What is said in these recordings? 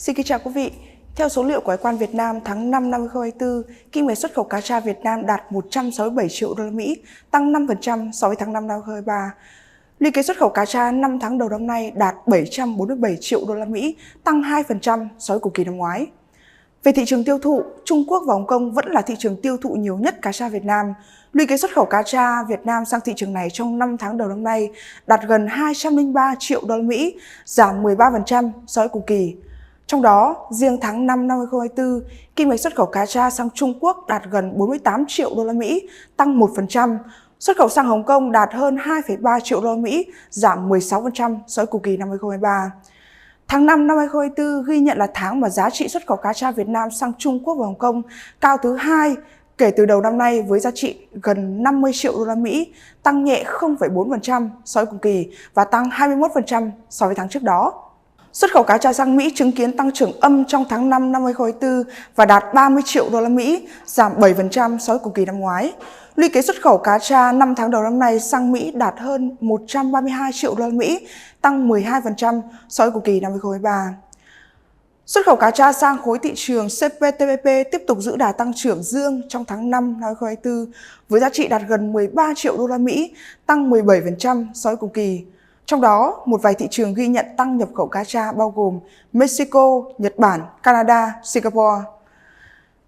Xin kính chào quý vị. Theo số liệu của Hải quan Việt Nam tháng 5 năm 2024, kim ngạch xuất khẩu cá tra Việt Nam đạt 167 triệu đô la Mỹ, tăng 5% so với tháng 5 năm 2023. Lũy kế xuất khẩu cá tra 5 tháng đầu năm nay đạt 747 triệu đô la Mỹ, tăng 2% so với cùng kỳ năm ngoái. Về thị trường tiêu thụ, Trung Quốc và Hồng Kông vẫn là thị trường tiêu thụ nhiều nhất cá tra Việt Nam. Lũy kế xuất khẩu cá tra Việt Nam sang thị trường này trong 5 tháng đầu năm nay đạt gần 203 triệu đô la Mỹ, giảm 13% so với cùng kỳ. Trong đó, riêng tháng 5 năm 2024, kim ngạch xuất khẩu cá tra sang Trung Quốc đạt gần 48 triệu đô la Mỹ, tăng 1%. Xuất khẩu sang Hồng Kông đạt hơn 2,3 triệu đô la Mỹ, giảm 16% so với cùng kỳ năm 2023. Tháng 5 năm 2024 ghi nhận là tháng mà giá trị xuất khẩu cá tra Việt Nam sang Trung Quốc và Hồng Kông cao thứ hai kể từ đầu năm nay với giá trị gần 50 triệu đô la Mỹ, tăng nhẹ 0,4% so với cùng kỳ và tăng 21% so với tháng trước đó. Xuất khẩu cá tra sang Mỹ chứng kiến tăng trưởng âm trong tháng 5 năm 2024 và đạt 30 triệu đô la Mỹ, giảm 7% so với cùng kỳ năm ngoái. Lũy kế xuất khẩu cá tra 5 tháng đầu năm nay sang Mỹ đạt hơn 132 triệu đô la Mỹ, tăng 12% so với cùng kỳ năm 2023. Xuất khẩu cá tra sang khối thị trường CPTPP tiếp tục giữ đà tăng trưởng dương trong tháng 5 năm 2024 với giá trị đạt gần 13 triệu đô la Mỹ, tăng 17% so với cùng kỳ. Trong đó, một vài thị trường ghi nhận tăng nhập khẩu cá tra bao gồm Mexico, Nhật Bản, Canada, Singapore.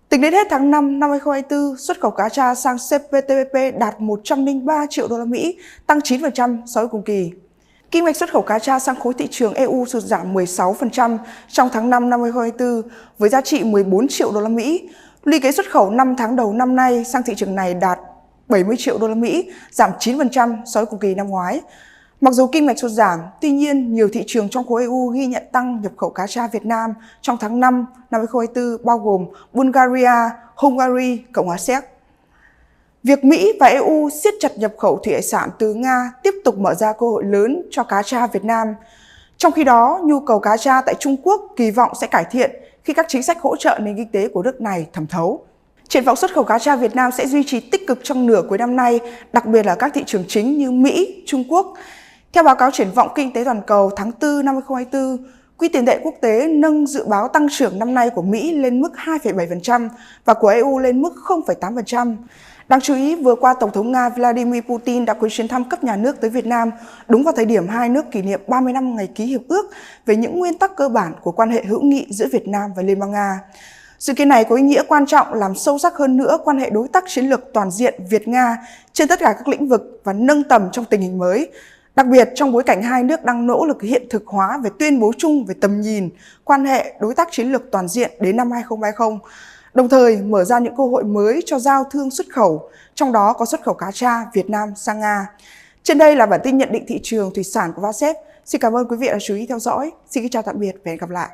Tính đến hết tháng 5 năm 2024, xuất khẩu cá tra sang CPTPP đạt 103 triệu đô la Mỹ, tăng 9% so với cùng kỳ. Kim ngạch xuất khẩu cá tra sang khối thị trường EU sụt giảm 16% trong tháng 5 năm 2024 với giá trị 14 triệu đô la Mỹ. Lũy kế xuất khẩu 5 tháng đầu năm nay sang thị trường này đạt 70 triệu đô la Mỹ, giảm 9% so với cùng kỳ năm ngoái. Mặc dù kim ngạch sụt giảm, tuy nhiên nhiều thị trường trong khối EU ghi nhận tăng nhập khẩu cá tra Việt Nam trong tháng 5 năm 2024 bao gồm Bulgaria, Hungary, Cộng hòa Séc. Việc Mỹ và EU siết chặt nhập khẩu thủy hải sản từ Nga tiếp tục mở ra cơ hội lớn cho cá tra Việt Nam. Trong khi đó, nhu cầu cá tra tại Trung Quốc kỳ vọng sẽ cải thiện khi các chính sách hỗ trợ nền kinh tế của nước này thẩm thấu. Triển vọng xuất khẩu cá tra Việt Nam sẽ duy trì tích cực trong nửa cuối năm nay, đặc biệt là các thị trường chính như Mỹ, Trung Quốc. Theo báo cáo triển vọng kinh tế toàn cầu tháng 4 năm 2024, Quỹ tiền tệ quốc tế nâng dự báo tăng trưởng năm nay của Mỹ lên mức 2,7% và của EU lên mức 0,8%. Đáng chú ý, vừa qua Tổng thống Nga Vladimir Putin đã có chuyến thăm cấp nhà nước tới Việt Nam đúng vào thời điểm hai nước kỷ niệm 30 năm ngày ký hiệp ước về những nguyên tắc cơ bản của quan hệ hữu nghị giữa Việt Nam và Liên bang Nga. Sự kiện này có ý nghĩa quan trọng làm sâu sắc hơn nữa quan hệ đối tác chiến lược toàn diện Việt-Nga trên tất cả các lĩnh vực và nâng tầm trong tình hình mới. Đặc biệt trong bối cảnh hai nước đang nỗ lực hiện thực hóa về tuyên bố chung về tầm nhìn, quan hệ đối tác chiến lược toàn diện đến năm 2030, đồng thời mở ra những cơ hội mới cho giao thương xuất khẩu, trong đó có xuất khẩu cá tra Việt Nam sang Nga. Trên đây là bản tin nhận định thị trường thủy sản của VASEP. Xin cảm ơn quý vị đã chú ý theo dõi. Xin kính chào tạm biệt và hẹn gặp lại.